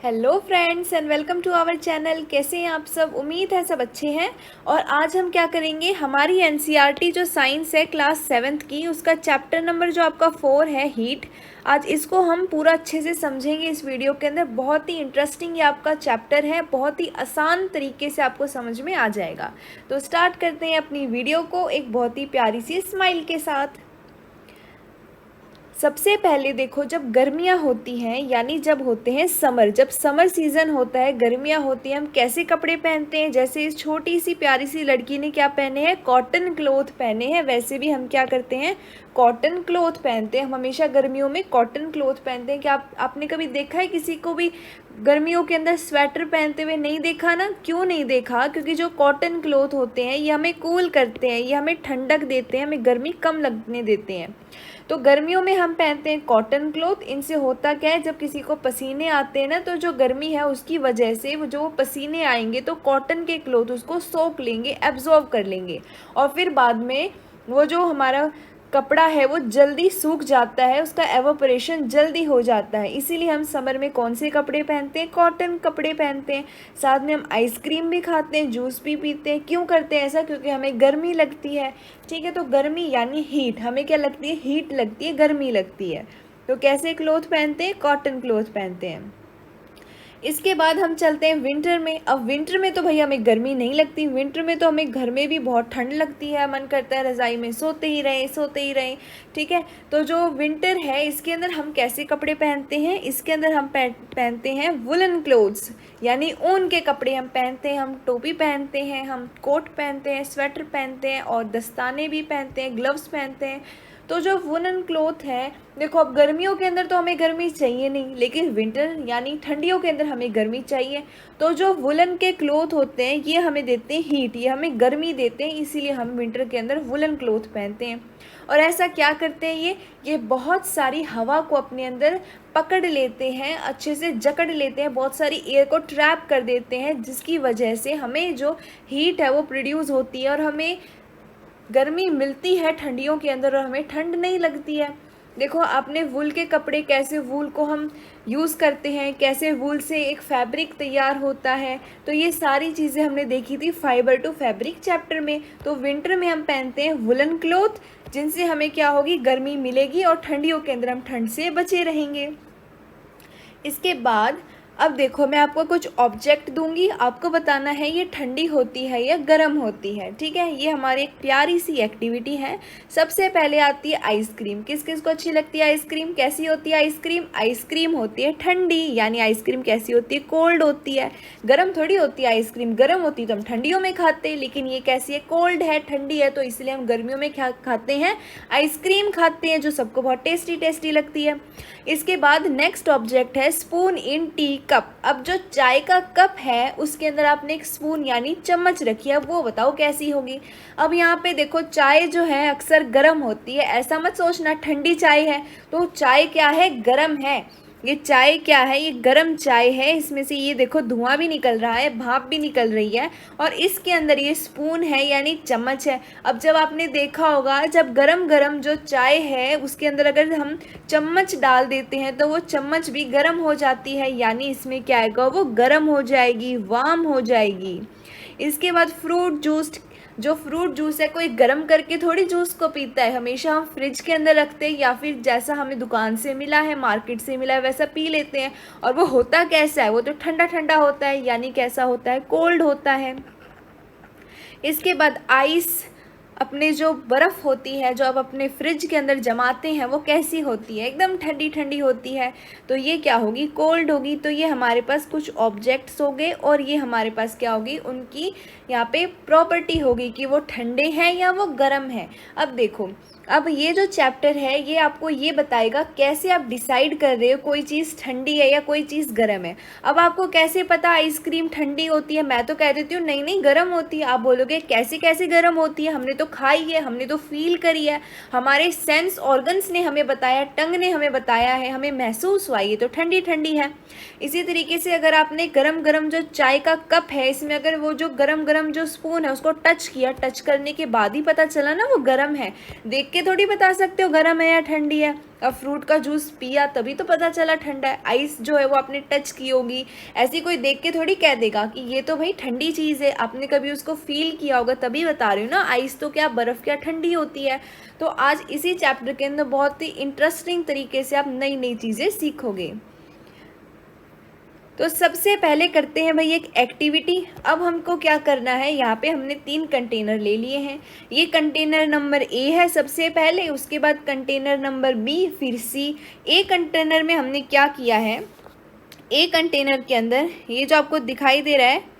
Hello friends and welcome to our channel. कैसे हैं आप सब? उम्मीद है सब अच्छे हैं। और आज हम क्या करेंगे, हमारी एनसीईआरटी जो साइंस है क्लास 7th की, उसका चैप्टर नंबर जो आपका 4 है हीट, आज इसको हम पूरा अच्छे से समझेंगे इस वीडियो के अंदर। बहुत ही इंटरेस्टिंग ये आपका चैप्टर है, बहुत ही आसान तरीके से आपको समझ में आ जाएगा। तो स्टार्ट करते हैं अपनी वीडियो को एक बहुत ही प्यारी सी स्माइल के साथ। सबसे पहले देखो, जब गर्मियाँ होती हैं यानी जब होते हैं समर, जब समर सीज़न होता है, गर्मियाँ होती हैं, हम कैसे कपड़े पहनते हैं। जैसे इस छोटी सी प्यारी सी लड़की ने क्या पहने हैं, कॉटन क्लोथ पहने हैं। वैसे भी हम क्या करते हैं, कॉटन क्लोथ पहनते हैं। हम हमेशा गर्मियों में कॉटन क्लोथ पहनते हैं। क्या आपने कभी देखा है किसी को भी गर्मियों के अंदर स्वेटर पहनते हुए? नहीं देखा ना। क्यों नहीं देखा? क्योंकि जो कॉटन क्लोथ होते हैं ये हमें कूल करते हैं, ये हमें ठंडक देते हैं, हमें गर्मी कम लगने देते हैं। तो गर्मियों में हम पहनते हैं कॉटन क्लोथ। इनसे होता क्या है, जब किसी को पसीने आते हैं ना, तो जो गर्मी है उसकी वजह से वो जो पसीने आएंगे तो कॉटन के क्लोथ उसको सोख लेंगे, एब्जॉर्ब कर लेंगे, और फिर बाद में वो जो हमारा कपड़ा है वो जल्दी सूख जाता है, उसका एवोपरेशन जल्दी हो जाता है। इसीलिए हम समर में कौन से कपड़े पहनते हैं, कॉटन कपड़े पहनते हैं। साथ में हम आइसक्रीम भी खाते हैं, जूस भी पीते हैं। क्यों करते हैं ऐसा? क्योंकि हमें गर्मी लगती है। ठीक है, तो गर्मी यानी हीट, हमें क्या लगती है, हीट लगती है, गर्मी लगती है। तो कैसे क्लोथ पहनते हैं, कॉटन क्लोथ पहनते हैं। इसके बाद हम चलते हैं विंटर में। अब विंटर में तो भैया हमें गर्मी नहीं लगती, विंटर में तो हमें घर में भी बहुत ठंड लगती है, मन करता है रज़ाई में सोते ही रहें, सोते ही रहें। ठीक है, तो जो विंटर है इसके अंदर हम कैसे कपड़े पहनते हैं, इसके अंदर हम पहनते हैं वुलन क्लोथ्स, यानी ऊन के कपड़े हम पहनते हैं। हम टोपी पहनते हैं, हम कोट पहनते हैं, स्वेटर पहनते हैं, और दस्ताने भी पहनते हैं, ग्लव्स पहनते हैं। तो जो वुलन क्लोथ है, देखो अब गर्मियों के अंदर तो हमें गर्मी चाहिए नहीं, लेकिन विंटर यानी ठंडियों के अंदर हमें गर्मी चाहिए। तो जो वुलन के क्लोथ होते हैं ये हमें देते हैं हीट, ये हमें गर्मी देते हैं, इसीलिए हम विंटर के अंदर वुलन क्लोथ पहनते हैं। और ऐसा क्या करते हैं, ये बहुत सारी हवा को अपने अंदर पकड़ लेते हैं, अच्छे से जकड़ लेते हैं, बहुत सारी एयर को ट्रैप कर देते हैं, जिसकी वजह से हमें जो हीट है वो प्रोड्यूस होती है और हमें गर्मी मिलती है ठंडियों के अंदर, और हमें ठंड नहीं लगती है। देखो आपने वूल के कपड़े, कैसे वूल को हम यूज़ करते हैं, कैसे वूल से एक फैब्रिक तैयार होता है, तो ये सारी चीज़ें हमने देखी थी फाइबर टू फैब्रिक चैप्टर में। तो विंटर में हम पहनते हैं वुलन क्लोथ, जिनसे हमें क्या होगी, गर्मी मिलेगी, और ठंडियों के अंदर हम ठंड से बचे रहेंगे। इसके बाद अब देखो, मैं आपको कुछ ऑब्जेक्ट दूंगी, आपको बताना है ये ठंडी होती है या गर्म होती है। ठीक है, ये हमारी एक प्यारी सी एक्टिविटी है। सबसे पहले आती है आइसक्रीम। किस किस को अच्छी लगती है आइसक्रीम? कैसी होती है आइसक्रीम? आइसक्रीम होती है ठंडी, यानी आइसक्रीम कैसी होती है, कोल्ड होती है। गर्म थोड़ी होती है आइसक्रीम, गर्म होती तो हम ठंडियों में खाते हैं, लेकिन ये कैसी है, कोल्ड है, ठंडी है, तो इसलिए हम गर्मियों में क्या खाते हैं, आइसक्रीम खाते हैं, जो सबको बहुत टेस्टी टेस्टी लगती है। इसके बाद नेक्स्ट ऑब्जेक्ट है स्पून इन टी कप। अब जो चाय का कप है उसके अंदर आपने एक स्पून यानी चम्मच रखी है, अब वो बताओ कैसी होगी। अब यहाँ पे देखो, चाय जो है अक्सर गर्म होती है, ऐसा मत सोचना ठंडी चाय है। तो चाय क्या है, गर्म है। ये चाय क्या है, ये गर्म चाय है। इसमें से ये देखो धुआं भी निकल रहा है, भाप भी निकल रही है, और इसके अंदर ये स्पून है यानी चम्मच है। अब जब आपने देखा होगा, जब गरम गरम जो चाय है उसके अंदर अगर हम चम्मच डाल देते हैं तो वो चम्मच भी गर्म हो जाती है, यानी इसमें क्या आएगा, वो गर्म हो जाएगी, वार्म हो जाएगी। इसके बाद फ्रूट जूस। जो फ्रूट जूस है, कोई गर्म करके थोड़ी जूस को पीता है, हमेशा हम फ्रिज के अंदर रखते हैं, या फिर जैसा हमें दुकान से मिला है, मार्केट से मिला है, वैसा पी लेते हैं। और वो होता कैसा है, वो तो ठंडा ठंडा होता है, यानी कैसा होता है, कोल्ड होता है। इसके बाद आइस, अपने जो बर्फ़ होती है जो आप अपने फ्रिज के अंदर जमाते हैं, वो कैसी होती है, एकदम ठंडी ठंडी होती है, तो ये क्या होगी, कोल्ड होगी। तो ये हमारे पास कुछ ऑब्जेक्ट्स हो गए, और ये हमारे पास क्या होगी, उनकी यहाँ पे प्रॉपर्टी होगी कि वो ठंडे हैं या वो गर्म हैं। अब देखो, अब ये जो चैप्टर है ये आपको ये बताएगा कैसे आप डिसाइड कर रहे हो कोई चीज़ ठंडी है या कोई चीज़ गर्म है। अब आपको कैसे पता आइसक्रीम ठंडी होती है? मैं तो कह देती हूँ नहीं नहीं गर्म होती है। आप बोलोगे कैसे कैसे गर्म होती है, हमने तो खाई है, हमने तो फील करी है, हमारे सेंस ऑर्गन्स ने हमें बताया, टंग ने हमें बताया है, हमें महसूस हुआ ये तो ठंडी ठंडी है। इसी तरीके से अगर आपने गरम गरम जो चाय का कप है, इसमें अगर वो जो गरम गरम जो स्पून है उसको टच किया, टच करने के बाद ही पता चला ना वो गर्म है। देख के के थोड़ी बता सकते हो गर्म है या ठंडी है। अब फ्रूट का जूस पिया तभी तो पता चला ठंडा है। आइस जो है वो आपने टच की होगी, ऐसी कोई देख के थोड़ी कह देगा कि ये तो भाई ठंडी चीज़ है, आपने कभी उसको फील किया होगा तभी बता रही हूँ ना। आइस तो क्या, बर्फ़ क्या ठंडी होती है। तो आज इसी चैप्टर के अंदर बहुत ही इंटरेस्टिंग तरीके से आप नई नई चीज़ें सीखोगे। तो सबसे पहले करते हैं भाई एक एक्टिविटी। अब हमको क्या करना है, यहाँ पे हमने 3 कंटेनर ले लिए हैं। ये कंटेनर नंबर ए है सबसे पहले, उसके बाद कंटेनर नंबर बी, फिर सी। ए कंटेनर में हमने क्या किया है, ए कंटेनर के अंदर ये जो आपको दिखाई दे रहा है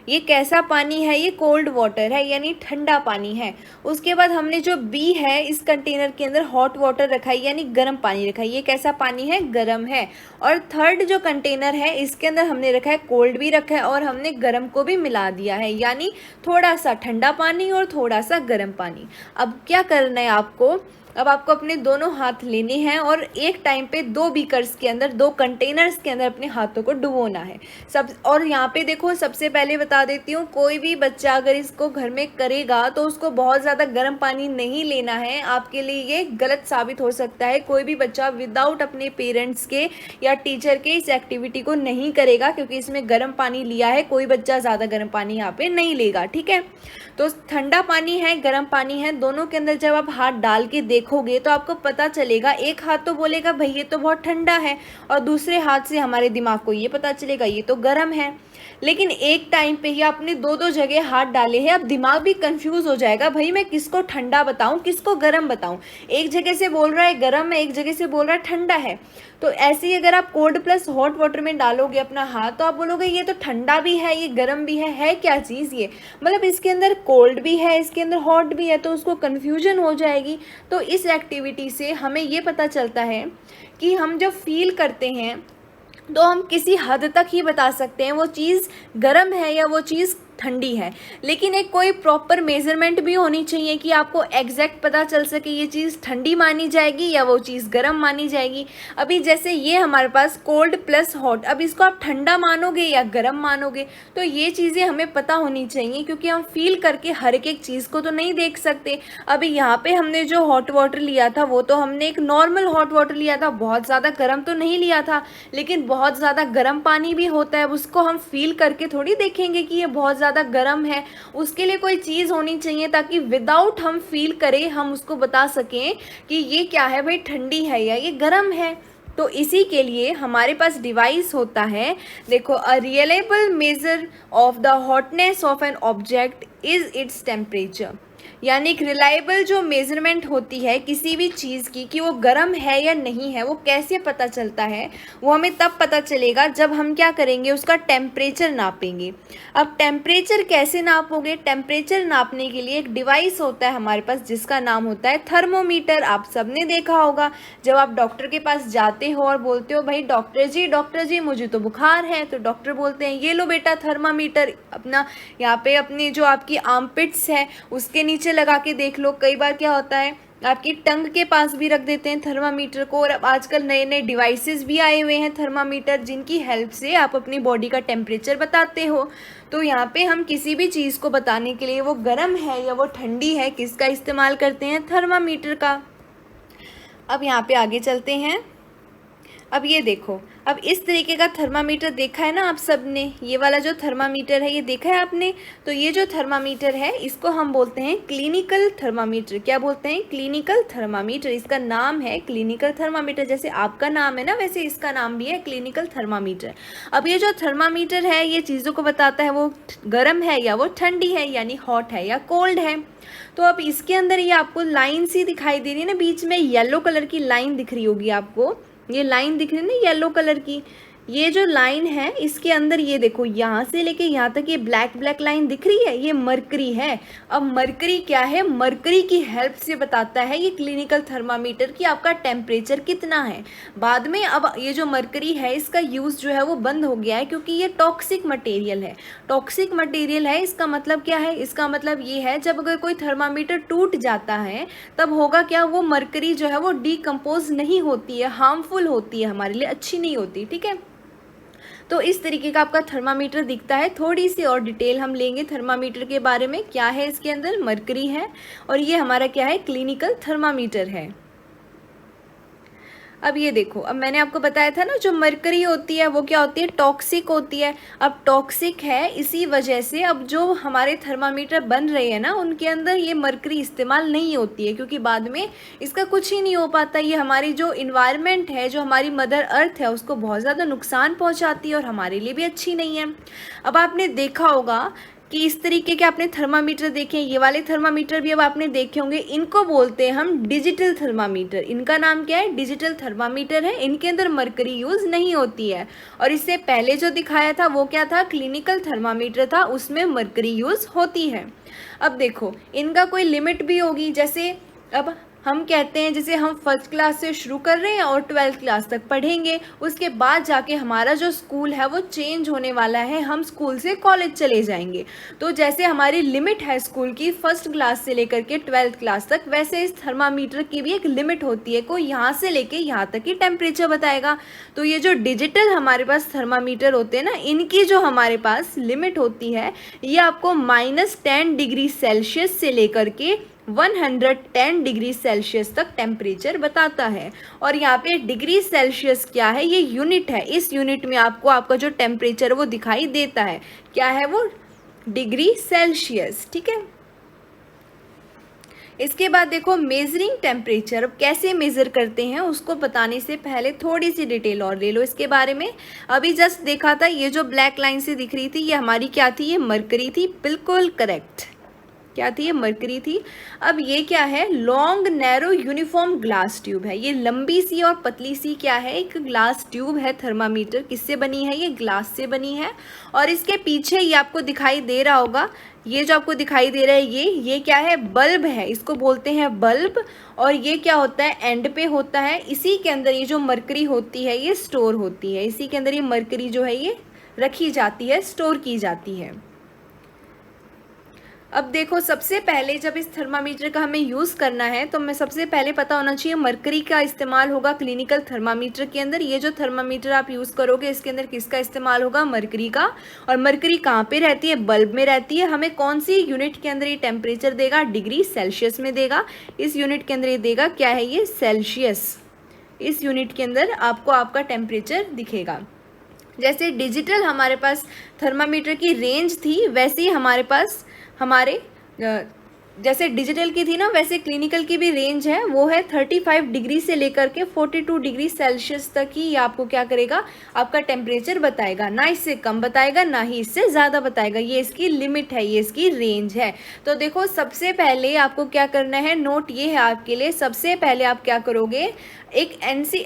ये कैसा पानी है, ये कोल्ड वाटर है यानी ठंडा पानी है। उसके बाद हमने जो बी है इस कंटेनर के अंदर हॉट वाटर रखा है यानी गर्म पानी रखा है, ये कैसा पानी है, गर्म है। और थर्ड जो कंटेनर है इसके अंदर हमने रखा है कोल्ड भी रखा है और हमने गर्म को भी मिला दिया है, यानी थोड़ा सा ठंडा पानी और थोड़ा सा गर्म पानी। अब क्या करना है आपको, अब आपको अपने दोनों हाथ लेने हैं और एक टाइम पे 2 बीकर्स के अंदर, 2 कंटेनर्स के अंदर अपने हाथों को डुबोना है सब। और यहाँ पे देखो, सबसे पहले बता देती हूँ, कोई भी बच्चा अगर इसको घर में करेगा तो उसको बहुत ज़्यादा गर्म पानी नहीं लेना है। आपके लिए ये गलत साबित हो सकता है। कोई भी बच्चा विदाउट अपने पेरेंट्स के या टीचर के इस एक्टिविटी को नहीं करेगा, क्योंकि इसमें गर्म पानी लिया है। कोई बच्चा ज़्यादा गर्म पानी यहाँ पे नहीं लेगा, ठीक है। तो ठंडा पानी है, गर्म पानी है, दोनों के अंदर जब आप हाथ डाल के देखोगे तो आपको पता चलेगा। एक हाथ तो बोलेगा भाई ये तो बहुत ठंडा है, और दूसरे हाथ से हमारे दिमाग को ये पता चलेगा ये तो गर्म है। लेकिन एक टाइम पे ही आपने 2-2 जगह हाथ डाले हैं, अब दिमाग भी कंफ्यूज हो जाएगा, भाई मैं किसको ठंडा बताऊं किसको गर्म बताऊं। एक जगह से बोल रहा है गर्म है, एक जगह से बोल रहा है ठंडा है। तो ऐसे ही अगर आप कोल्ड प्लस हॉट वाटर में डालोगे अपना हाथ तो आप बोलोगे ये तो ठंडा भी है ये गर्म भी है क्या चीज़ ये, मतलब इसके अंदर कोल्ड भी है इसके अंदर हॉट भी है, तो उसको कन्फ्यूजन हो जाएगी। तो इस एक्टिविटी से हमें ये पता चलता है कि हम जब फील करते हैं तो हम किसी हद तक ही बता सकते हैं वो चीज़ गर्म है या वो चीज़ ठंडी है। लेकिन एक कोई प्रॉपर मेज़रमेंट भी होनी चाहिए कि आपको एग्जैक्ट पता चल सके ये चीज़ ठंडी मानी जाएगी या वो चीज़ गर्म मानी जाएगी। अभी जैसे ये हमारे पास कोल्ड प्लस हॉट, अब इसको आप ठंडा मानोगे या गर्म मानोगे, तो ये चीज़ें हमें पता होनी चाहिए, क्योंकि हम फील करके हर एक चीज़ को तो नहीं देख सकते। अभी यहाँ पे हमने जो हॉट वाटर लिया था वो तो हमने एक नॉर्मल हॉट वाटर लिया था, बहुत ज़्यादा गर्म तो नहीं लिया था। लेकिन बहुत ज़्यादा गर्म पानी भी होता है, उसको हम फील करके थोड़ी देखेंगे कि ये बहुत ज़्यादा गर्म है। उसके लिए कोई चीज़ होनी चाहिए ताकि विदाउट हम फील करें हम उसको बता सकें कि ये क्या है भाई, ठंडी है या ये गर्म है। तो इसी के लिए हमारे पास डिवाइस होता है, देखो, a reliable measure of the hotness of an object is its temperature. यानी एक रिलायबल जो मेज़रमेंट होती है किसी भी चीज़ की कि वो गर्म है या नहीं है, वो कैसे पता चलता है, वो हमें तब पता चलेगा जब हम क्या करेंगे, उसका टेम्परेचर नापेंगे। अब टेम्परेचर कैसे नापोगे, टेम्परेचर नापने के लिए एक डिवाइस होता है हमारे पास जिसका नाम होता है थर्मोमीटर। आप सबने देखा होगा जब आप डॉक्टर के पास जाते हो और बोलते हो भाई डॉक्टर जी मुझे तो बुखार है, तो डॉक्टर बोलते हैं ये लो बेटा थर्मामीटर, अपना यहाँ पे अपनी जो आपकी आर्मपिट्स है उसके नीचे लगा के देख लो। कई बार क्या होता है आपकी टंग के पास भी रख देते हैं थर्मामीटर को, और अब आजकल नए नए डिवाइसेस भी आए हुए हैं थर्मामीटर, जिनकी हेल्प से आप अपनी बॉडी का टेम्परेचर बताते हो। तो यहाँ पे हम किसी भी चीज़ को बताने के लिए वो गर्म है या वो ठंडी है किसका इस्तेमाल करते हैं, थर्मामीटर का। अब यहाँ पे आगे चलते हैं। अब ये देखो, अब इस तरीके का थर्मामीटर देखा है ना आप सब ने, ये वाला जो थर्मामीटर है ये देखा है आपने। तो ये जो थर्मामीटर है इसको हम बोलते हैं क्लिनिकल थर्मामीटर। क्या बोलते हैं, क्लिनिकल थर्मामीटर। इसका नाम है क्लिनिकल थर्मामीटर, जैसे आपका नाम है ना वैसे इसका नाम भी है क्लिनिकल थर्मामीटर। अब ये जो थर्मामीटर है ये चीज़ों को बताता है वो गर्म है या वो ठंडी है, यानी हॉट है या कोल्ड है। तो अब इसके अंदर ये आपको लाइन सी दिखाई दे रही है ना, बीच में येलो कलर की लाइन दिख रही होगी आपको, ये लाइन दिख रही है ना येलो कलर की, ये जो लाइन है इसके अंदर ये देखो यहाँ से लेके यहाँ तक ये ब्लैक ब्लैक लाइन दिख रही है, ये मरकरी है। अब मरकरी क्या है, मरकरी की हेल्प से बताता है ये क्लिनिकल थर्मामीटर कि आपका टेम्परेचर कितना है। बाद में अब ये जो मरकरी है इसका यूज़ जो है वो बंद हो गया है, क्योंकि ये टॉक्सिक मटेरियल है। टॉक्सिक मटेरियल है इसका मतलब क्या है, इसका मतलब ये है जब अगर कोई थर्मामीटर टूट जाता है तब होगा क्या, वो मरकरी जो है वो डिकम्पोज नहीं होती है, हार्मफुल होती है, हमारे लिए अच्छी नहीं होती, ठीक है। तो इस तरीके का आपका थर्मामीटर दिखता है। थोड़ी सी और डिटेल हम लेंगे थर्मामीटर के बारे में। क्या है इसके अंदर? मरकरी है और ये हमारा क्या है? क्लिनिकल थर्मामीटर है। अब ये देखो, अब मैंने आपको बताया था ना जो मरकरी होती है वो क्या होती है? टॉक्सिक होती है। अब टॉक्सिक है इसी वजह से अब जो हमारे थर्मामीटर बन रहे हैं ना उनके अंदर ये मरकरी इस्तेमाल नहीं होती है, क्योंकि बाद में इसका कुछ ही नहीं हो पाता। ये हमारी जो इन्वायरमेंट है, जो हमारी मदर अर्थ है, उसको बहुत ज़्यादा नुकसान पहुँचाती है और हमारे लिए भी अच्छी नहीं है। अब आपने देखा होगा कि इस तरीके के आपने थर्मामीटर देखे, ये वाले थर्मामीटर भी अब आपने देखे होंगे। इनको बोलते हैं हम डिजिटल थर्मामीटर। इनका नाम क्या है? डिजिटल थर्मामीटर है। इनके अंदर मरकरी यूज़ नहीं होती है। और इससे पहले जो दिखाया था वो क्या था? क्लिनिकल थर्मामीटर था, उसमें मरकरी यूज़ होती है। अब देखो, इनका कोई लिमिट भी होगी। जैसे अब हम कहते हैं जैसे हम फर्स्ट क्लास से शुरू कर रहे हैं और 12th क्लास तक पढ़ेंगे, उसके बाद जाके हमारा जो स्कूल है वो चेंज होने वाला है, हम स्कूल से कॉलेज चले जाएंगे। तो जैसे हमारी लिमिट है स्कूल की फर्स्ट क्लास से लेकर के 12th क्लास तक, वैसे इस थर्मामीटर की भी एक लिमिट होती है। कोई यहाँ से लेके यहाँ तक ही टेम्परेचर बताएगा। तो ये जो डिजिटल हमारे पास थर्मामीटर होते हैं ना, इनकी जो हमारे पास लिमिट होती है ये आपको -10 डिग्री सेल्सियस से लेकर के 110 डिग्री सेल्सियस तक टेम्परेचर बताता है। और यहाँ पे डिग्री सेल्सियस क्या है? ये यूनिट है। इस यूनिट में आपको आपका जो टेम्परेचर वो दिखाई देता है। क्या है वो? Degree Celsius. ठीक है। इसके बाद देखो मेजरिंग टेम्परेचर। अब कैसे मेज़र करते हैं उसको बताने से पहले थोड़ी सी डिटेल और ले लो इसके बारे में। अभी जस्ट देखा था, ये जो ब्लैक लाइन से दिख रही थी ये हमारी क्या थी? ये मरकरी थी। बिल्कुल करेक्ट। क्या थी? ये मरकरी थी। अब ये क्या है? Long narrow uniform glass tube है। ये लंबी सी और पतली सी क्या है? एक ग्लास ट्यूब है। थर्मामीटर किससे बनी है? ये ग्लास से बनी है। और इसके पीछे ये आपको दिखाई दे रहा होगा, ये जो आपको दिखाई दे रहा है ये क्या है? बल्ब है। इसको बोलते हैं बल्ब। और ये क्या होता है? एंड पे होता है। इसी के अंदर ये जो मरकरी होती है ये स्टोर होती है। इसी के अंदर ये मरकरी जो है ये रखी जाती है, स्टोर की जाती है। अब देखो, सबसे पहले जब इस थर्मामीटर का हमें यूज़ करना है तो हमें सबसे पहले पता होना चाहिए मरकरी का इस्तेमाल होगा क्लिनिकल थर्मामीटर के अंदर। ये जो थर्मामीटर आप यूज़ करोगे इसके अंदर किसका इस्तेमाल होगा? मरकरी का। और मरकरी कहाँ पे रहती है? बल्ब में रहती है। हमें कौन सी यूनिट के अंदर ये टेम्परेचर देगा? डिग्री सेल्सियस में देगा। इस यूनिट के अंदर ये देगा क्या है? ये सेल्सियस। इस यूनिट के अंदर आपको आपका टेम्परेचर दिखेगा। जैसे डिजिटल हमारे पास थर्मामीटर की रेंज थी, वैसे ही हमारे पास हमारे जैसे डिजिटल की थी ना, वैसे क्लिनिकल की भी रेंज है। वो है 35 डिग्री से लेकर के 42 डिग्री सेल्सियस तक ही ये आपको क्या करेगा? आपका टेम्परेचर बताएगा। ना इससे कम बताएगा ना ही इससे ज़्यादा बताएगा। ये इसकी लिमिट है, ये इसकी रेंज है। तो देखो, सबसे पहले आपको क्या करना है? नोट ये है आपके लिए। सबसे पहले आप क्या करोगे? एक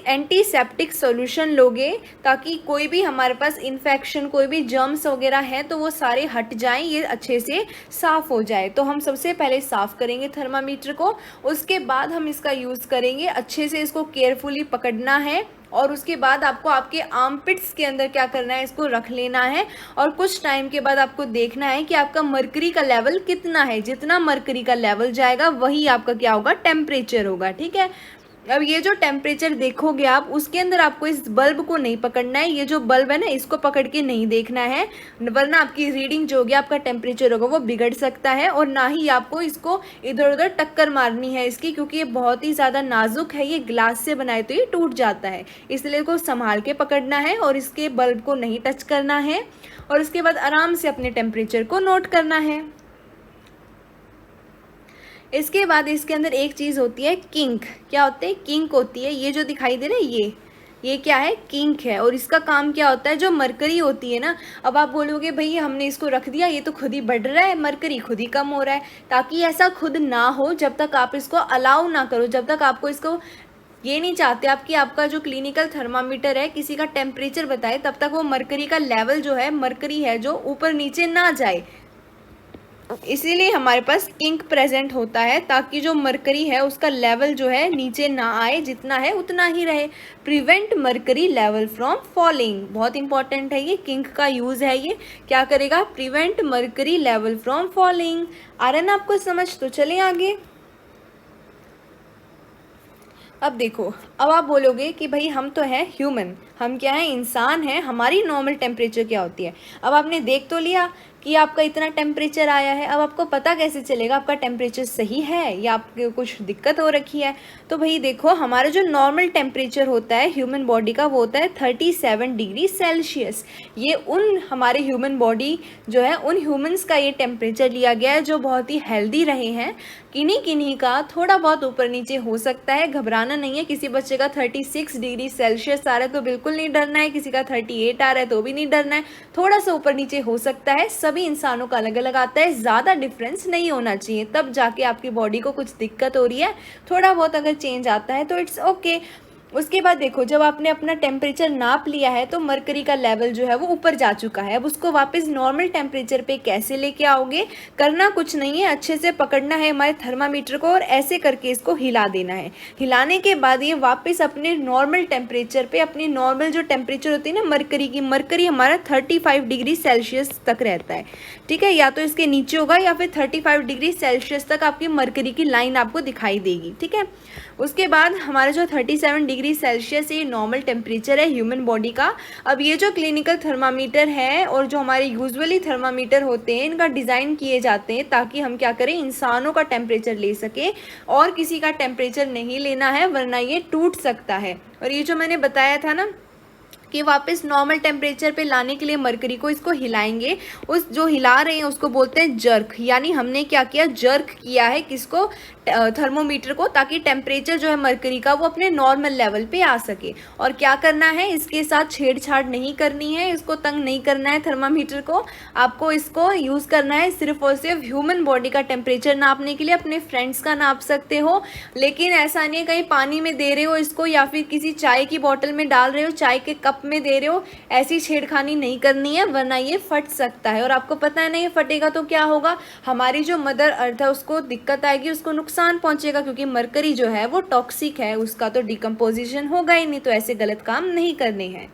एंटीसेप्टिक सॉल्यूशन लोगे, ताकि कोई भी हमारे पास इन्फेक्शन, कोई भी जर्म्स वगैरह हैं तो वो सारे हट जाएं, ये अच्छे से साफ़ हो जाए। तो हम सबसे पहले साफ़ करेंगे थर्मामीटर को, उसके बाद हम इसका यूज़ करेंगे। अच्छे से इसको केयरफुली पकड़ना है और उसके बाद आपको आपके आर्मपिट्स के अंदर क्या करना है? इसको रख लेना है। और कुछ टाइम के बाद आपको देखना है कि आपका मरकरी का लेवल कितना है। जितना मरकरी का लेवल जाएगा वही आपका क्या होगा? टेम्परेचर होगा। ठीक है। अब ये जो टेम्परेचर देखोगे आप, उसके अंदर आपको इस बल्ब को नहीं पकड़ना है। ये जो बल्ब है ना, इसको पकड़ के नहीं देखना है, वरना आपकी रीडिंग जो होगी, आपका टेम्परेचर होगा वो बिगड़ सकता है। और ना ही आपको इसको इधर उधर टक्कर मारनी है इसकी, क्योंकि ये बहुत ही ज़्यादा नाजुक है। ये ग्लास से बनाए तो ये टूट जाता है, इसलिए इसको संभाल के पकड़ना है और इसके बल्ब को नहीं टच करना है। और उसके बाद आराम से अपने टेम्परेचर को नोट करना है। इसके बाद इसके अंदर एक चीज़ होती है किंक। क्या होते हैं? किंक होती है। ये जो दिखाई दे रहा है ये क्या है? किंक है। और इसका काम क्या होता है? जो मरकरी होती है ना, अब आप बोलोगे भाई हमने इसको रख दिया, ये तो खुद ही बढ़ रहा है, मरकरी खुद ही कम हो रहा है। ताकि ऐसा खुद ना हो, जब तक आप इसको अलाउ ना करो, जब तक आपको इसको ये नहीं चाहते आप कि आपका जो क्लिनिकल थर्मामीटर है किसी का टेम्परेचर बताए, तब तक वो मरकरी का लेवल जो है, मरकरी है जो, ऊपर नीचे ना जाए। इसीलिए हमारे पास किंक प्रेजेंट होता है, ताकि जो मरकरी है उसका लेवल जो है नीचे ना आए, जितना है उतना ही रहे। Prevent mercury level from falling, बहुत इंपॉर्टेंट है ये, किंक का यूज़ है ये। क्या करेगा? Prevent mercury level from falling. आ रहा है ना आपको समझ? तो चलें आगे। अब देखो, अब आप बोलोगे कि भाई हम तो हैं ह्यूमन, हम क्या हैं, इंसान हैं, हमारी नॉर्मल टेम्परेचर क्या होती है। अब आपने देख तो लिया कि आपका इतना टेम्परेचर आया है, अब आपको पता कैसे चलेगा आपका टेम्परेचर सही है या आपको कुछ दिक्कत हो रखी है। तो भाई देखो, हमारा जो नॉर्मल टेम्परेचर होता है ह्यूमन बॉडी का वो होता है 37 डिग्री सेल्सियस। ये उन हमारे ह्यूमन बॉडी जो है, उन ह्यूमंस का ये टेम्परेचर लिया गया है जो बहुत ही हेल्दी रहे हैं। किन्हीं किन्हीं का थोड़ा बहुत ऊपर नीचे हो सकता है, घबराना नहीं है। किसी बच्चे का 36 डिग्री सेल्सियस आ रहा है तो बिल्कुल नहीं डरना है, किसी का 38 आ रहा है तो भी नहीं डरना है, थोड़ा सा ऊपर नीचे हो सकता है। सभी इंसानों का अलग अलग आता है, ज़्यादा डिफरेंस नहीं होना चाहिए, तब जाके आपकी बॉडी को कुछ दिक्कत हो रही है। थोड़ा बहुत अगर चेंज आता है तो इट्स ओके। उसके बाद देखो, जब आपने अपना टेम्परेचर नाप लिया है तो मरकरी का लेवल जो है वो ऊपर जा चुका है। अब उसको वापस नॉर्मल टेम्परेचर पे कैसे लेके आओगे, करना कुछ नहीं है, अच्छे से पकड़ना है हमारे थर्मामीटर को और ऐसे करके इसको हिला देना है। हिलाने के बाद ये वापस अपने नॉर्मल टेम्परेचर पे, अपनी नॉर्मल जो टेम्परेचर होती है ना मरकरी की, मरकरी हमारा 35 डिग्री सेल्सियस तक रहता है, ठीक है, या तो इसके नीचे होगा या फिर 35 डिग्री सेल्सियस तक आपकी मरकरी की लाइन आपको दिखाई देगी, ठीक है। उसके बाद हमारा जो 37 डिग्री सेल्सियस ये नॉर्मल टेम्परेचर है ह्यूमन बॉडी का। अब ये जो क्लिनिकल थर्मामीटर है और जो हमारे यूजुअली थर्मामीटर होते हैं, इनका डिज़ाइन किए जाते हैं ताकि हम क्या करें, इंसानों का टेम्परेचर ले सके और किसी का टेम्परेचर नहीं लेना है, वरना ये टूट सकता है। और ये जो मैंने बताया था ना कि वापस नॉर्मल टेम्परेचर पे लाने के लिए मरकरी को इसको हिलाएंगे, उस जो हिला रहे हैं उसको बोलते हैं जर्क। यानी हमने क्या किया, जर्क किया है किसको, थर्मोमीटर को, ताकि टेम्परेचर जो है मरकरी का वो अपने नॉर्मल लेवल पे आ सके। और क्या करना है, इसके साथ छेड़छाड़ नहीं करनी है, इसको तंग नहीं करना है थर्मामीटर को। आपको इसको यूज़ करना है सिर्फ और सिर्फ ह्यूमन बॉडी का टेम्परेचर नापने के लिए। अपने फ्रेंड्स का नाप सकते हो, लेकिन ऐसा नहीं है कहीं पानी में दे रहे हो इसको या फिर किसी चाय की बोतल में डाल रहे हो, चाय के कप में दे रहे हो, ऐसी छेड़खानी नहीं करनी है, वरना ये फट सकता है। और आपको पता है ना, ये फटेगा तो क्या होगा, हमारी जो मदर अर्थ है उसको दिक्कत आएगी, उसको नुकसान पहुंचेगा, क्योंकि मरकरी जो है वो टॉक्सिक है, उसका तो डिकम्पोजिशन होगा ही नहीं, तो ऐसे गलत काम नहीं करने हैं।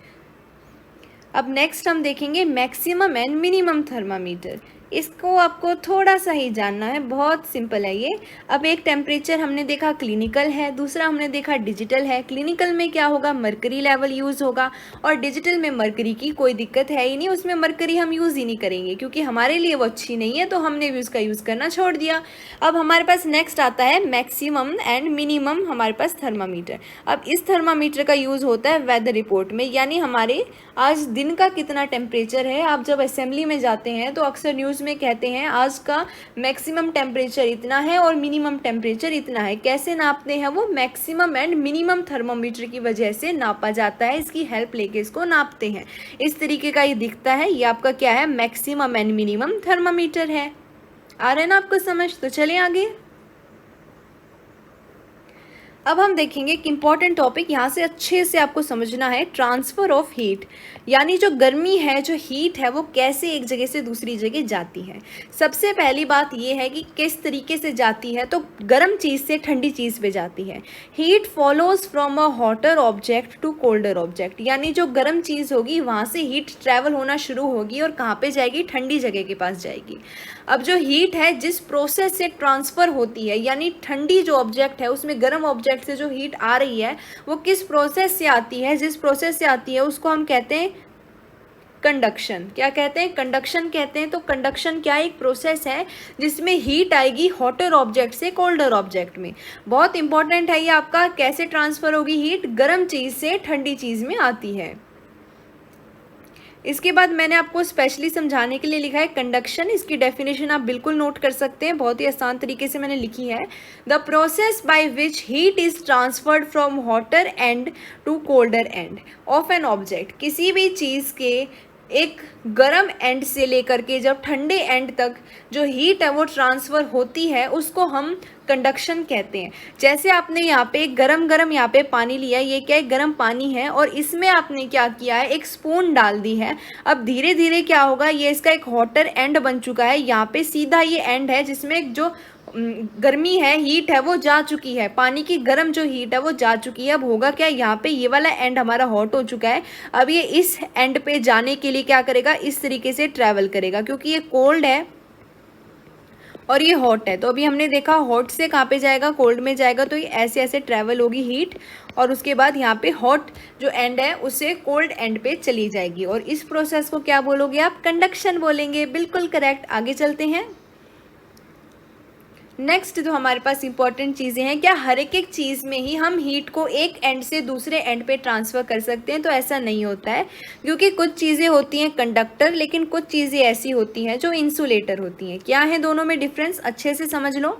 अब नेक्स्ट हम देखेंगे मैक्सिमम एंड मिनिमम थर्मामीटर। इसको आपको थोड़ा सा ही जानना है, बहुत सिंपल है ये। अब एक टेम्परेचर हमने देखा क्लिनिकल है, दूसरा हमने देखा डिजिटल है। क्लिनिकल में क्या होगा, मरकरी लेवल यूज़ होगा, और डिजिटल में मरकरी की कोई दिक्कत है ही नहीं, उसमें मरकरी हम यूज़ ही नहीं करेंगे क्योंकि हमारे लिए वो अच्छी नहीं है, तो हमने भी उसका यूज़ करना छोड़ दिया। अब हमारे पास नेक्स्ट आता है मैक्सिमम एंड मिनिमम हमारे पास थर्मामीटर। अब इस थर्मामीटर का यूज़ होता है वेदर रिपोर्ट में, यानी हमारे आज दिन का कितना टेम्परेचर है। आप जब असेंबली में जाते हैं तो अक्सर न्यूज़ में कहते हैं आज का मैक्सिमम टेम्परेचर इतना है और मिनिमम टेम्परेचर इतना है। कैसे नापते हैं वो, मैक्सिमम एंड मिनिमम थर्मोमीटर की वजह से नापा जाता है, इसकी हेल्प लेके इसको नापते हैं। इस तरीके का ये दिखता है, ये आपका क्या है, मैक्सिमम एंड मिनिमम थर्मोमीटर है। आ रहा है ना आपको समझ, तो चलिए आगे। अब हम देखेंगे एक इम्पॉर्टेंट टॉपिक, यहाँ से अच्छे से आपको समझना है, ट्रांसफ़र ऑफ हीट। यानी जो गर्मी है, जो हीट है, वो कैसे एक जगह से दूसरी जगह जाती है। सबसे पहली बात ये है कि किस तरीके से जाती है, तो गर्म चीज़ से ठंडी चीज़ पे जाती है। Heat follows from a hotter object to colder object, यानी जो गर्म चीज़ होगी वहाँ से हीट ट्रैवल होना शुरू होगी और कहाँ पे जाएगी, ठंडी जगह के पास जाएगी। अब जो हीट है जिस प्रोसेस से ट्रांसफ़र होती है, यानी ठंडी जो ऑब्जेक्ट है उसमें गर्म ऑब्जेक्ट से जो हीट आ रही है वो किस प्रोसेस से आती है, जिस प्रोसेस से आती है उसको हम कहते हैं कंडक्शन। क्या कहते हैं, कंडक्शन कहते हैं। तो कंडक्शन क्या एक प्रोसेस है जिसमें हीट आएगी हॉटर ऑब्जेक्ट से कोल्डर ऑब्जेक्ट में। बहुत इंपॉर्टेंट है ये आपका, कैसे ट्रांसफ़र होगी हीट, गर्म चीज़ से ठंडी चीज़ में आती है। इसके बाद मैंने आपको स्पेशली समझाने के लिए लिखा है कंडक्शन, इसकी डेफिनेशन आप बिल्कुल नोट कर सकते हैं, बहुत ही आसान तरीके से मैंने लिखी है। The process by which heat is transferred from hotter end to colder end of an object. किसी भी चीज़ के एक गर्म एंड से लेकर के जब ठंडे एंड तक जो हीट है वो ट्रांसफ़र होती है उसको हम कंडक्शन कहते हैं। जैसे आपने यहाँ पे गरम यहाँ पे पानी लिया, ये क्या है, गर्म पानी है, और इसमें आपने क्या किया है, एक स्पून डाल दी है। अब धीरे धीरे क्या होगा, ये इसका एक हॉटर एंड बन चुका है, यहाँ पे सीधा ये एंड है जिसमें जो गर्मी है, हीट है, वो जा चुकी है, पानी की गर्म जो हीट है वो जा चुकी है। अब होगा क्या, यहाँ पे ये वाला एंड हमारा हॉट हो चुका है। अब ये इस एंड पे जाने के लिए क्या करेगा, इस तरीके से ट्रैवल करेगा, क्योंकि ये कोल्ड है और ये हॉट है। तो अभी हमने देखा हॉट से कहाँ पे जाएगा, कोल्ड में जाएगा, तो ये ऐसे ऐसे ट्रैवल होगी हीट, और उसके बाद यहाँ पे हॉट जो एंड है उससे कोल्ड एंड पे चली जाएगी, और इस प्रोसेस को क्या बोलोगे आप, कंडक्शन बोलेंगे। बिल्कुल करेक्ट। आगे चलते हैं। नेक्स्ट जो हमारे पास इंपॉर्टेंट चीज़ें हैं, क्या हर एक चीज़ में ही हम हीट को एक एंड से दूसरे एंड पे ट्रांसफ़र कर सकते हैं? तो ऐसा नहीं होता है, क्योंकि कुछ चीज़ें होती हैं कंडक्टर, लेकिन कुछ चीज़ें ऐसी होती हैं जो इंसुलेटर होती हैं। क्या है दोनों में डिफरेंस, अच्छे से समझ लो।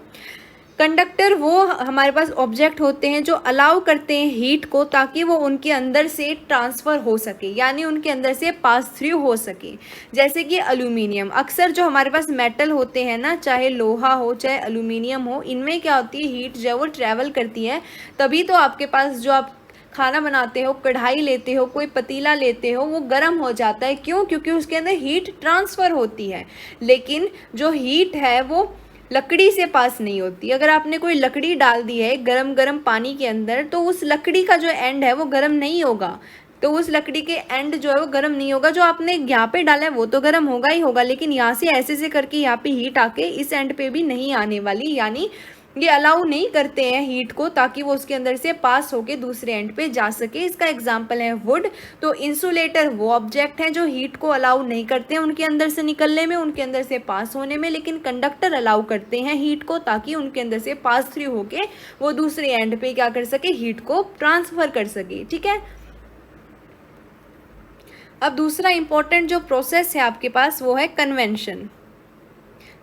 कंडक्टर वो हमारे पास ऑब्जेक्ट होते हैं जो अलाउ करते हैं हीट को, ताकि वो उनके अंदर से ट्रांसफ़र हो सके, यानी उनके अंदर से पास थ्रू हो सके। जैसे कि एल्यूमिनियम, अक्सर जो हमारे पास मेटल होते हैं ना, चाहे लोहा हो चाहे एल्यूमिनियम हो, इनमें क्या होती है, हीट जब वो ट्रैवल करती है तभी तो आपके पास जो आप खाना बनाते हो, कढ़ाई लेते हो, कोई पतीला लेते हो, वो गर्म हो जाता है। क्यों? क्योंकि उसके अंदर हीट ट्रांसफ़र होती है। लेकिन जो हीट है वो लकड़ी से पास नहीं होती। अगर आपने कोई लकड़ी डाल दी है गरम गरम पानी के अंदर, तो उस लकड़ी का जो एंड है वो गर्म नहीं होगा, तो उस लकड़ी के एंड जो है वो गर्म नहीं होगा। जो आपने यहाँ पे डाला है वो तो गर्म होगा ही होगा, लेकिन यहाँ से ऐसे से करके यहाँ पे हीट आके इस एंड पे भी नहीं आने वाली, यानी ये अलाउ नहीं करते हैं हीट को, ताकि वो उसके अंदर से पास होके दूसरे एंड पे जा सके। इसका एग्जांपल है वुड। तो इंसुलेटर वो ऑब्जेक्ट हैं जो हीट को अलाउ नहीं करते हैं उनके अंदर से निकलने में, उनके अंदर से पास होने में, लेकिन कंडक्टर अलाउ करते हैं हीट को, ताकि उनके अंदर से पास थ्रू होके वो दूसरे एंड पे क्या कर सके, हीट को ट्रांसफर कर सके। ठीक है। अब दूसरा इंपॉर्टेंट जो प्रोसेस है आपके पास वो है कन्वेंशन।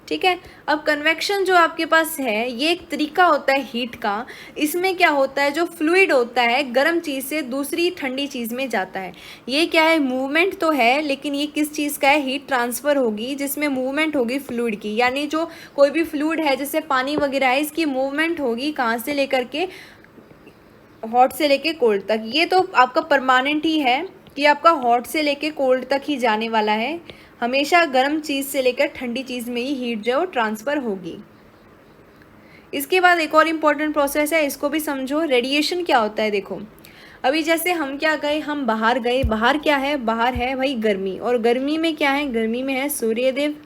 ठीक है। अब कन्वेक्शन जो आपके पास है, ये एक तरीका होता है हीट का। इसमें क्या होता है, जो फ्लूइड होता है गर्म चीज़ से दूसरी ठंडी चीज़ में जाता है। ये क्या है, मूवमेंट तो है, लेकिन ये किस चीज़ का है, हीट ट्रांसफ़र होगी जिसमें मूवमेंट होगी फ्लूइड की। यानी जो कोई भी फ्लूइड है जैसे पानी वगैरह है, इसकी मूवमेंट होगी कहाँ से लेकर के, हॉट से लेके कोल्ड तक। ये तो आपका परमानेंट ही है कि आपका हॉट से लेके कोल्ड तक ही जाने वाला है। हमेशा गर्म चीज़ से लेकर ठंडी चीज़ में ही हीट जो है वो ट्रांसफ़र होगी। इसके बाद एक और इम्पॉर्टेंट प्रोसेस है, इसको भी समझो। रेडिएशन क्या होता है, देखो अभी जैसे हम क्या गए, हम बाहर गए, बाहर क्या है, बाहर है भाई गर्मी, और गर्मी में क्या है, गर्मी में है सूर्यदेव,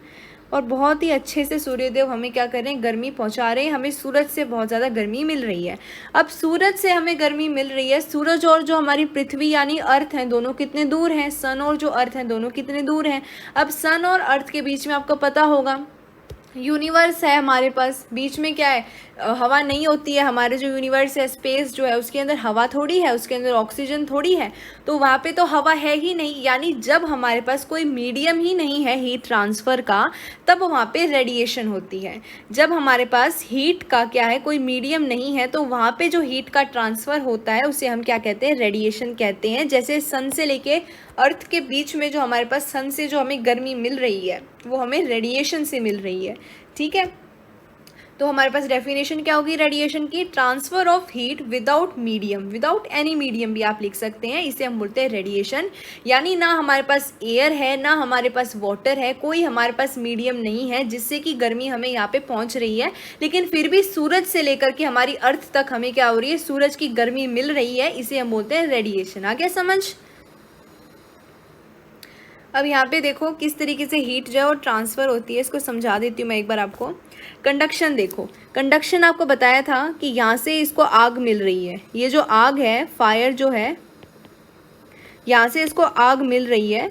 और बहुत ही अच्छे से सूर्यदेव हमें क्या कर रहे हैं, गर्मी पहुंचा रहे हैं। हमें सूरज से बहुत ज़्यादा गर्मी मिल रही है। अब सूरज से हमें गर्मी मिल रही है, सूरज और जो हमारी पृथ्वी यानी अर्थ हैं दोनों कितने दूर हैं, सन और जो अर्थ हैं दोनों कितने दूर हैं। अब सन और अर्थ के बीच में आपको पता होगा यूनिवर्स है हमारे पास, बीच में क्या है, हवा नहीं होती है। हमारे जो यूनिवर्स है, स्पेस जो है, उसके अंदर हवा थोड़ी है, उसके अंदर ऑक्सीजन थोड़ी है, तो वहाँ पे तो हवा है ही नहीं। यानी जब हमारे पास कोई मीडियम ही नहीं है हीट ट्रांसफ़र का, तब वहाँ पे रेडिएशन होती है। जब हमारे पास हीट का क्या है, कोई मीडियम नहीं है, तो वहाँ पे जो हीट का ट्रांसफ़र होता है उसे हम क्या कहते हैं, रेडिएशन कहते हैं। जैसे सन से लेके अर्थ के बीच में जो हमारे पास सन से जो हमें गर्मी मिल रही है, वो हमें रेडिएशन से मिल रही है। ठीक है। तो हमारे पास डेफिनेशन क्या होगी रेडिएशन की, transfer of heat without medium, without any medium भी आप लिख सकते हैं, इसे हम बोलते हैं रेडिएशन। यानी ना हमारे पास एयर है, ना हमारे पास वाटर है, कोई हमारे पास मीडियम नहीं है जिससे कि गर्मी हमें यहाँ पे पहुँच रही है, लेकिन फिर भी सूरज से लेकर के हमारी अर्थ तक हमें क्या हो रही है, सूरज की गर्मी मिल रही है, इसे हम बोलते हैं रेडिएशन। आ गया समझ। अब यहाँ पे देखो किस तरीके से हीट जो है वो ट्रांसफ़र होती है, इसको समझा देती हूँ मैं एक बार आपको। कंडक्शन देखो, कंडक्शन आपको बताया था कि यहाँ से इसको आग मिल रही है, ये जो आग है, फायर जो है, यहाँ से इसको आग मिल रही है,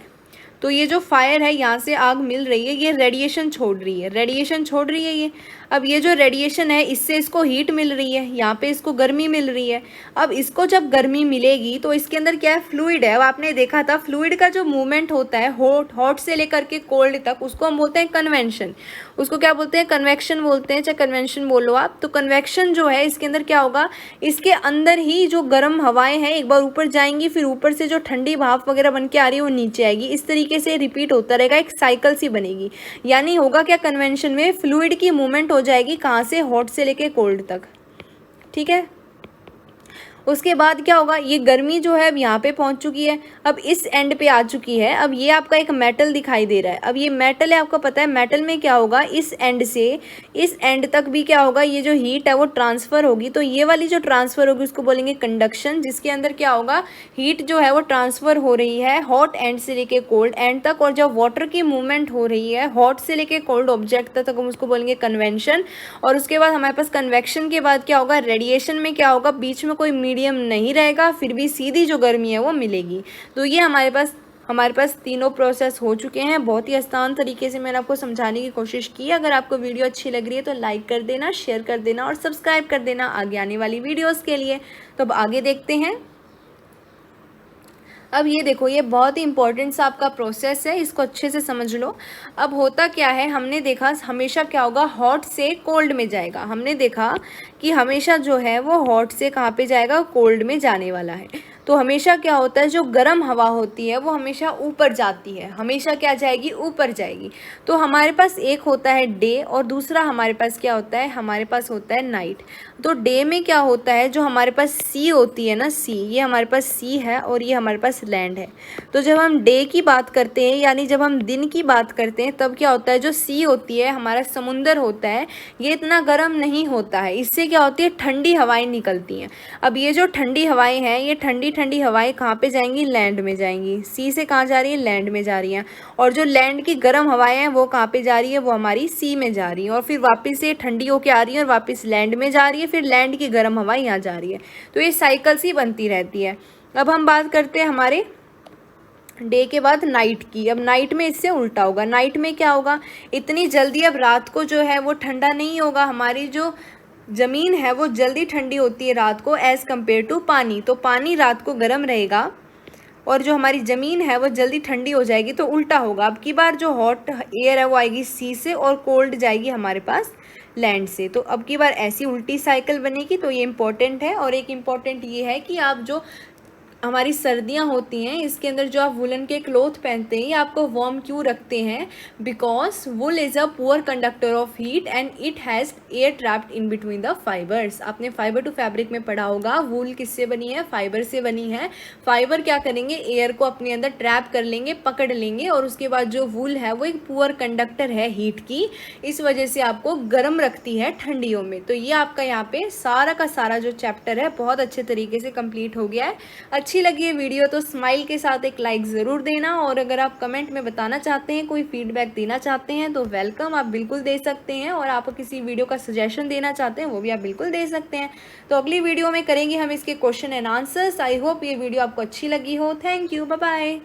तो ये जो फायर है यहाँ से आग मिल रही है, ये रेडिएशन छोड़ रही है, रेडिएशन छोड़ रही है ये। अब ये जो रेडिएशन है इससे इसको हीट मिल रही है, यहाँ पे इसको गर्मी मिल रही है। अब इसको जब गर्मी मिलेगी तो इसके अंदर क्या है, फ्लूइड है। अब आपने देखा था फ्लूइड का जो मूवमेंट होता है हॉट से लेकर के कोल्ड तक, उसको हम बोलते हैं कन्वेंशन। उसको क्या बोलते हैं, कन्वेक्शन बोलते हैं, चाहे कन्वेंशन बोलो आप। तो कन्वेक्शन जो है इसके अंदर क्या होगा, इसके अंदर ही जो गर्म हवाएं हैं एक बार ऊपर जाएंगी, फिर ऊपर से जो ठंडी भाप वगैरह बन के आ रही है वो नीचे आएगी। इस तरीके से रिपीट होता रहेगा, एक साइकिल सी बनेगी। यानी होगा क्या, कन्वेंशन में फ्लूइड की मूवमेंट हो जाएगी कहाँ से, हॉट से लेके कोल्ड तक। ठीक है। उसके बाद क्या होगा, ये गर्मी जो है अब यहाँ पे पहुँच चुकी है, अब इस एंड पे आ चुकी है। अब ये आपका एक मेटल दिखाई दे रहा है, अब ये मेटल है, आपको पता है मेटल में क्या होगा, इस एंड से इस एंड तक भी क्या होगा, ये जो हीट है वो ट्रांसफ़र होगी। तो ये वाली जो ट्रांसफ़र होगी उसको बोलेंगे कंडक्शन, जिसके अंदर क्या होगा, हीट जो है वो ट्रांसफ़र हो रही है हॉट एंड से लेके कोल्ड एंड तक। और जब वाटर की मूवमेंट हो रही है हॉट से लेके कोल्ड ऑब्जेक्ट तक, हम उसको बोलेंगे कन्वेंशन। और उसके बाद हमारे पास कन्वेक्शन के बाद क्या होगा, रेडिएशन में क्या होगा, बीच में कोई मीडियम नहीं रहेगा, फिर भी सीधी जो गर्मी है वो मिलेगी। तो ये हमारे पास तीनों प्रोसेस हो चुके हैं। बहुत ही आसान तरीके से मैंने आपको समझाने की कोशिश की। अगर आपको वीडियो अच्छी लग रही है तो लाइक कर देना, शेयर कर देना और सब्सक्राइब कर देना आगे आने वाली वीडियोस के लिए। तो अब आगे देखते हैं। अब ये देखो, ये बहुत ही इंपॉर्टेंट सा आपका प्रोसेस है, इसको अच्छे से समझ लो। अब होता क्या है, हमने देखा हमेशा क्या होगा, हॉट से कोल्ड में जाएगा। हमने देखा कि हमेशा जो है वो हॉट से कहाँ पे जाएगा, कोल्ड में जाने वाला है। तो हमेशा क्या होता है, जो गर्म हवा होती है वो हमेशा ऊपर जाती है, हमेशा क्या जाएगी, ऊपर जाएगी। तो हमारे पास एक होता है डे और दूसरा हमारे पास क्या होता है, हमारे पास होता है नाइट। तो डे में क्या होता है, जो हमारे पास सी होती है ना, सी, ये हमारे पास सी है और ये हमारे पास लैंड है। तो जब हम डे की बात करते हैं, यानी जब हम दिन की बात करते हैं, तब क्या होता है, जो सी होती है, हमारा समुंदर होता है, ये इतना गर्म नहीं होता है। इससे क्या होती है, ठंडी हवाएं निकलती हैं। अब ये जो ठंडी हवाएं हैं, ये ठंडी ठंडी हवाएं कहाँ पे जाएंगी, लैंड में जाएंगी। सी से कहाँ जा रही है, लैंड में जा रही हैं। और जो लैंड की गर्म हवाएं हैं वो कहाँ पे जा रही है, वो हमारी सी में जा रही हैं। और फिर वापस से ठंडी होके आ रही है और वापस लैंड में जा रही है, फिर लैंड की गर्म हवा यहाँ जा रही है। तो ये साइकिल सी बनती रहती है। अब हम बात करते हैं हमारे डे के बाद नाइट की। अब नाइट में इससे उल्टा होगा। नाइट में क्या होगा, इतनी जल्दी अब रात को जो है वो ठंडा नहीं होगा। हमारी जो ज़मीन है वो जल्दी ठंडी होती है रात को एज़ कम्पेयर टू पानी। तो पानी रात को गर्म रहेगा और जो हमारी ज़मीन है वो जल्दी ठंडी हो जाएगी। तो उल्टा होगा, अब की बार जो हॉट एयर है वो आएगी सी से और कोल्ड जाएगी हमारे पास लैंड से। तो अब की बार ऐसी उल्टी साइकिल बनेगी। तो ये इम्पोर्टेंट है। और एक इम्पॉर्टेंट ये है कि आप जो हमारी सर्दियां होती हैं, इसके अंदर जो आप वुलन के क्लोथ पहनते हैं, ये आपको वार्म क्यों रखते हैं, because wool is a poor conductor of heat and it has air trapped in between the fibres. आपने फाइबर टू फैब्रिक में पढ़ा होगा, वुल किससे बनी है, फाइबर से बनी है। फाइबर क्या करेंगे, एयर को अपने अंदर ट्रैप कर लेंगे, पकड़ लेंगे। और उसके बाद जो वुल है वो एक पुअर कंडक्टर है हीट की, इस वजह से आपको गर्म रखती है ठंडियों में। तो ये आपका यहाँ पे सारा का सारा जो चैप्टर है बहुत अच्छे तरीके से कंप्लीट हो गया है। अच्छी लगी है वीडियो तो स्माइल के साथ एक लाइक ज़रूर देना। और अगर आप कमेंट में बताना चाहते हैं, कोई फीडबैक देना चाहते हैं तो वेलकम, आप बिल्कुल दे सकते हैं। और आप किसी वीडियो का सजेशन देना चाहते हैं वो भी आप बिल्कुल दे सकते हैं। तो अगली वीडियो में करेंगे हम इसके question and answers. I hope ये वीडियो आपको अच्छी लगी हो। Thank you, bye bye.